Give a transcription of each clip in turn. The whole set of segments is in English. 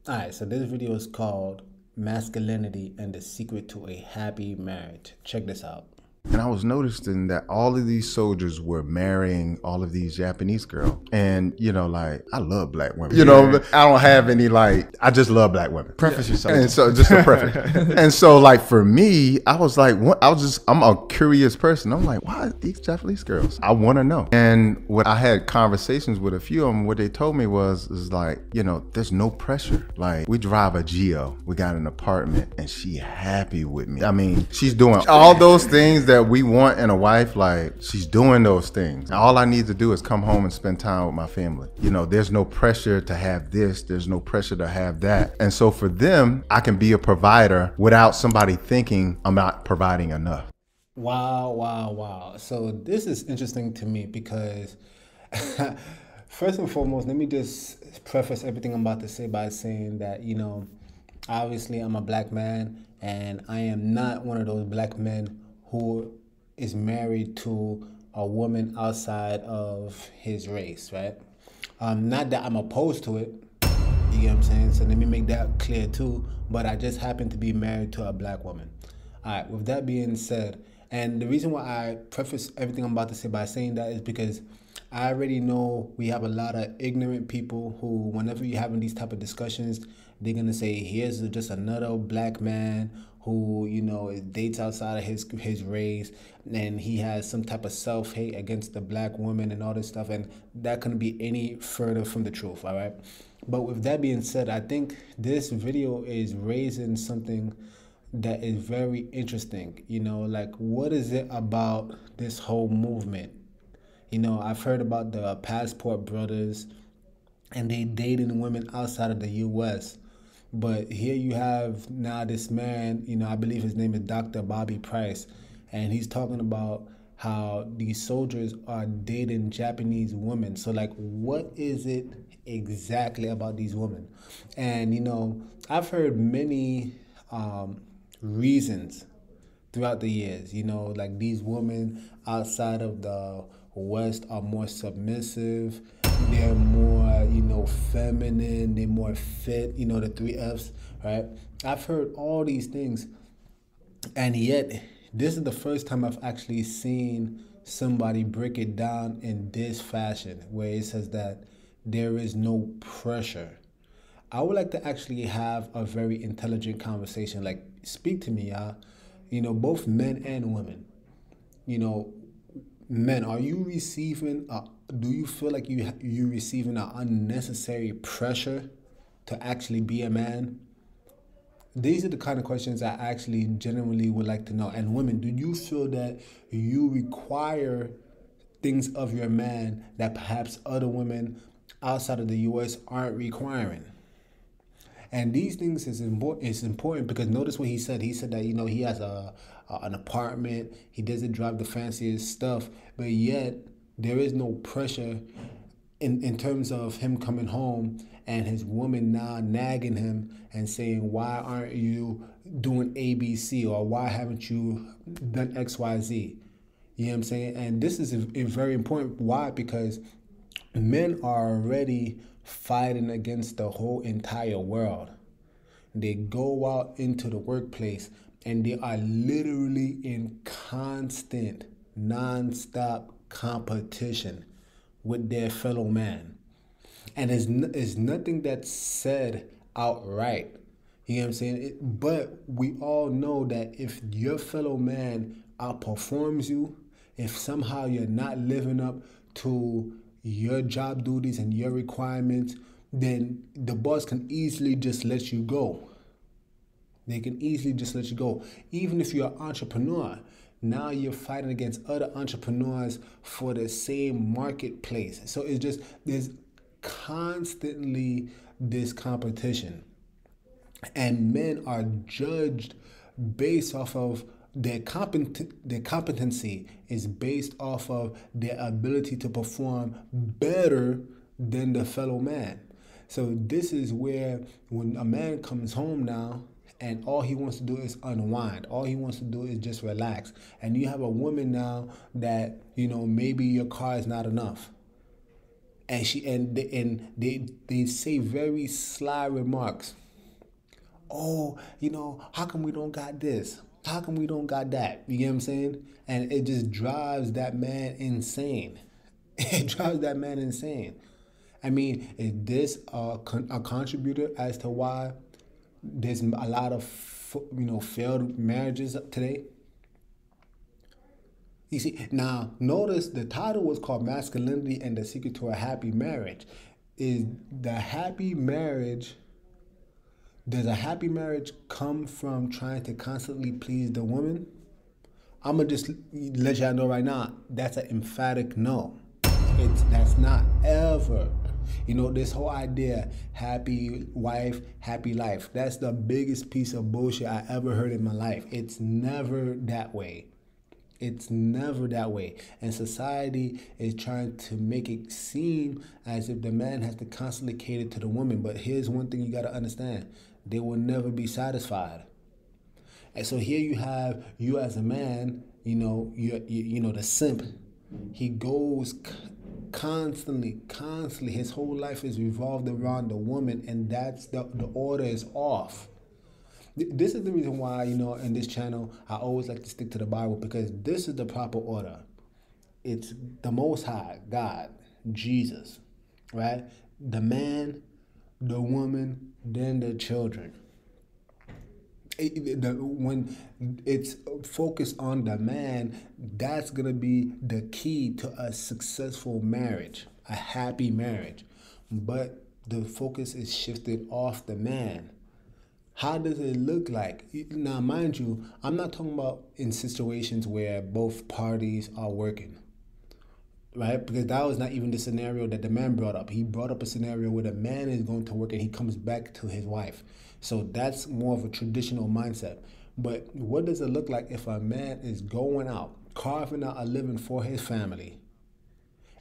Alright, so this video is called Masculinity and the Secret to a Happy Marriage. Check this out. And I was noticing that all of these soldiers were marrying all of these Japanese girls. And, like, I love black women. I don't have any, I just love black women. Preface yourself. And so, just a preface. And so, for me, I was like, I'm a curious person. I'm like, why are these Japanese girls? I want to know. And what I had conversations with a few of them, what they told me is there's no pressure. Like, we drive a Geo. We got an apartment, and she happy with me. I mean, she's doing all those things that we want in a wife. Like, she's doing those things. All I need to do is come home and spend time with my family. There's no pressure to have this. There's no pressure to have that. And so for them, I can be a provider without somebody thinking I'm not providing enough. Wow. So this is interesting to me because first and foremost, let me just preface everything I'm about to say by saying that, obviously I'm a black man and I am not one of those black men who is married to a woman outside of his race, right? Not that I'm opposed to it, you get what I'm saying? So let me make that clear too, but I just happen to be married to a black woman. All right, with that being said, and the reason why I preface everything I'm about to say by saying that is because I already know we have a lot of ignorant people who, whenever you're having these type of discussions, they're gonna say, here's just another black man who, dates outside of his race, and he has some type of self-hate against the black woman and all this stuff, and that couldn't be any further from the truth, all right? But with that being said, I think this video is raising something that is very interesting. What is it about this whole movement? I've heard about the Passport Brothers and they dating women outside of the U.S. But here you have now this man, I believe his name is Dr. Bobby Price, and he's talking about how these soldiers are dating Japanese women. So what is it exactly about these women? And, I've heard many reasons throughout the years, these women outside of the West are more submissive, they're more, feminine, they're more fit, the three F's, right? I've heard all these things, and yet this is the first time I've actually seen somebody break it down in this fashion, where it says that there is no pressure. I would like to actually have a very intelligent conversation. Speak to me, y'all. Both men and women. Men, are you receiving? Do you feel like you receiving an unnecessary pressure to actually be a man? These are the kind of questions I actually genuinely would like to know. And women, do you feel that you require things of your man that perhaps other women outside of the U.S. aren't requiring? And these things is important because notice what he said. He said that, he has an apartment. He doesn't drive the fanciest stuff, but yet there is no pressure in terms of him coming home and his woman now nagging him and saying, why aren't you doing ABC, or why haven't you done XYZ? You know what I'm saying? And this is very important. Why? Because men are already fighting against the whole entire world. They go out into the workplace and they are literally in constant, non-stop competition with their fellow man. And there's nothing that's said outright. You know what I'm saying? But we all know that if your fellow man outperforms you, if somehow you're not living up to your job duties and your requirements, then the boss can easily just let you go. They can easily just let you go. Even if you're an entrepreneur, now you're fighting against other entrepreneurs for the same marketplace. So it's just, there's constantly this competition. And men are judged based off of their competency is based off of their ability to perform better than the fellow man. So this is where when a man comes home now and all he wants to do is unwind, all he wants to do is just relax, and you have a woman now that, maybe your car is not enough. And they say very sly remarks. Oh, how come we don't got this? How come we don't got that? You get what I'm saying? And it just drives that man insane. It drives that man insane. I mean, is this a contributor as to why there's a lot of failed marriages today? You see, now notice the title was called Masculinity and the Secret to a Happy Marriage. Is the happy marriage Does a happy marriage come from trying to constantly please the woman? I'm gonna just let y'all know right now, that's an emphatic no. That's not ever. This whole idea, happy wife, happy life, that's the biggest piece of bullshit I ever heard in my life. It's never that way. It's never that way. And society is trying to make it seem as if the man has to constantly cater to the woman. But here's one thing you got to understand. They will never be satisfied. And so here you have you as a man, the simp. He goes constantly, his whole life is revolved around the woman, and that's the order is off. This is the reason why, in this channel, I always like to stick to the Bible, because this is the proper order. It's the Most High, God, Jesus, right? The man, the woman, then the children. When it's focused on the man, that's going to be the key to a successful marriage, a happy marriage. But the focus is shifted off the man. How does it look like? Now, mind you, I'm not talking about in situations where both parties are working, right? Because that was not even the scenario that the man brought up. He brought up a scenario where the man is going to work and he comes back to his wife. So that's more of a traditional mindset. But what does it look like if a man is going out, carving out a living for his family,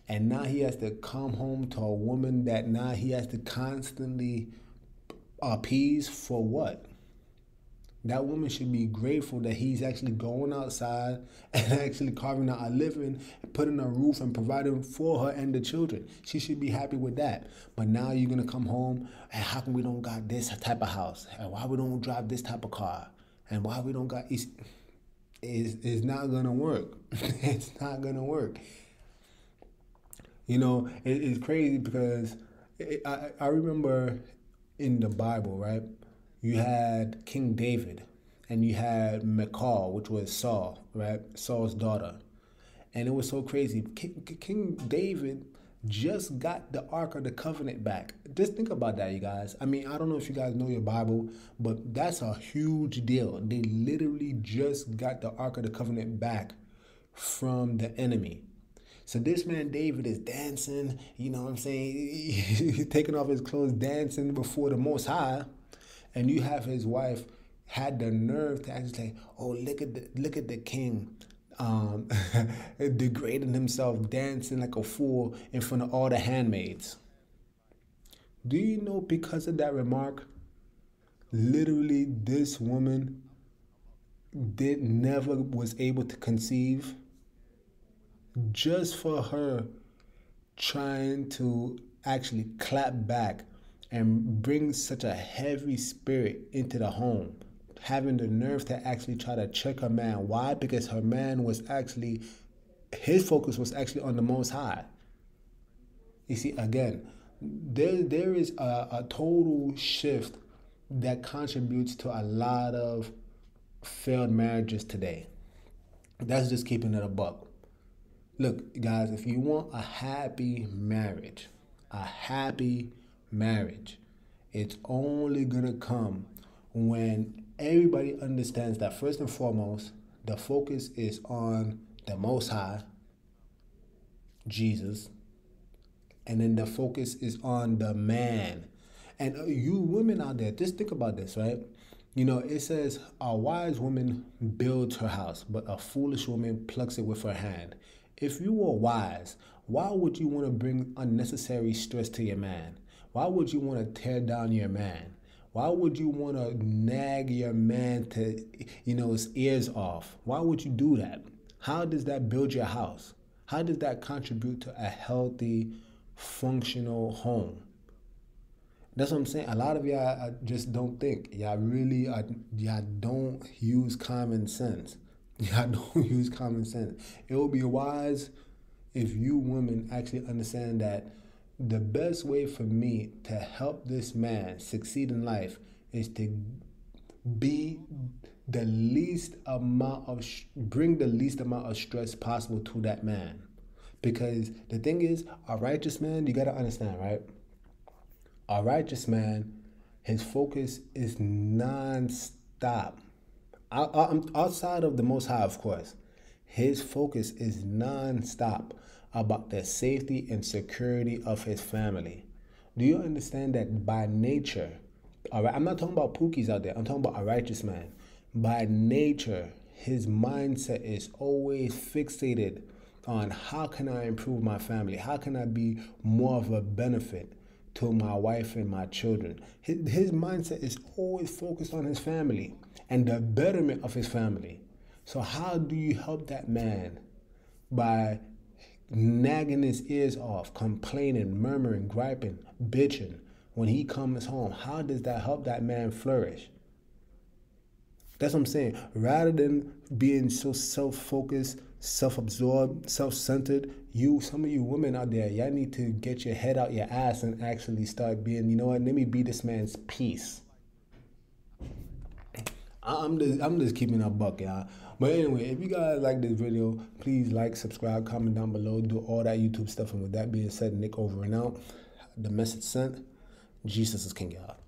and now he has to come home to a woman that now he has to constantly appease for what? That woman should be grateful that he's actually going outside and actually carving out a living, putting a roof and providing for her and the children. She should be happy with that. But now you're going to come home, and how come we don't got this type of house? And why we don't drive this type of car? And why we don't got... It's not going to work. It's not going to work. It's crazy because I remember in the Bible, right? You had King David, and you had Michal, which was Saul, right? Saul's daughter. And it was so crazy. King David just got the Ark of the Covenant back. Just think about that, you guys. I mean, I don't know if you guys know your Bible, but that's a huge deal. They literally just got the Ark of the Covenant back from the enemy. So this man David is dancing, He's taking off his clothes, dancing before the Most High. And you have his wife had the nerve to actually say, oh, look at the king degrading himself, dancing like a fool in front of all the handmaids. Do you know, because of that remark, literally this woman never was able to conceive, just for her trying to actually clap back and bring such a heavy spirit into the home, having the nerve to actually try to check her man. Why? Because her man was actually, his focus was actually on the Most High. You see, again, there is a total shift that contributes to a lot of failed marriages today. That's just keeping it a buck. Look, guys, if you want a happy marriage, it's only going to come when everybody understands that first and foremost, the focus is on the Most High, Jesus, and then the focus is on the man. And you women out there, just think about this, right? It says, a wise woman builds her house, but a foolish woman plucks it with her hand. If you were wise, why would you want to bring unnecessary stress to your man? Why would you want to tear down your man? Why would you want to nag your man to, his ears off? Why would you do that? How does that build your house? How does that contribute to a healthy functional home. That's what I'm saying. A lot of y'all just don't think. Y'all don't use common sense. Y'all don't use common sense. It would be wise if you women actually understand that the best way for me to help this man succeed in life is to be the least amount of bring the least amount of stress possible to that man. Because the thing is, a righteous man, you gotta understand, right? A righteous man, his focus is non-stop. Outside of the Most High, of course, his focus is non-stop about the safety and security of his family. Do you understand that by nature, all right, I'm not talking about pookies out there, I'm talking about a righteous man. By nature, his mindset is always fixated on how can I improve my family? How can I be more of a benefit to my wife and my children? His mindset is always focused on his family and the betterment of his family. So how do you help that man? By nagging his ears off, complaining, murmuring, griping, bitching when he comes home. How does that help that man flourish? That's what I'm saying. Rather than being so self-focused, self-absorbed, self-centered, some of you women out there, y'all need to get your head out your ass and actually start being, you know what, let me be this man's peace. I'm just keeping a buck, y'all. But anyway, if you guys like this video, please like, subscribe, comment down below, do all that YouTube stuff. And with that being said, Nick over and out. The message sent. Jesus is King, y'all.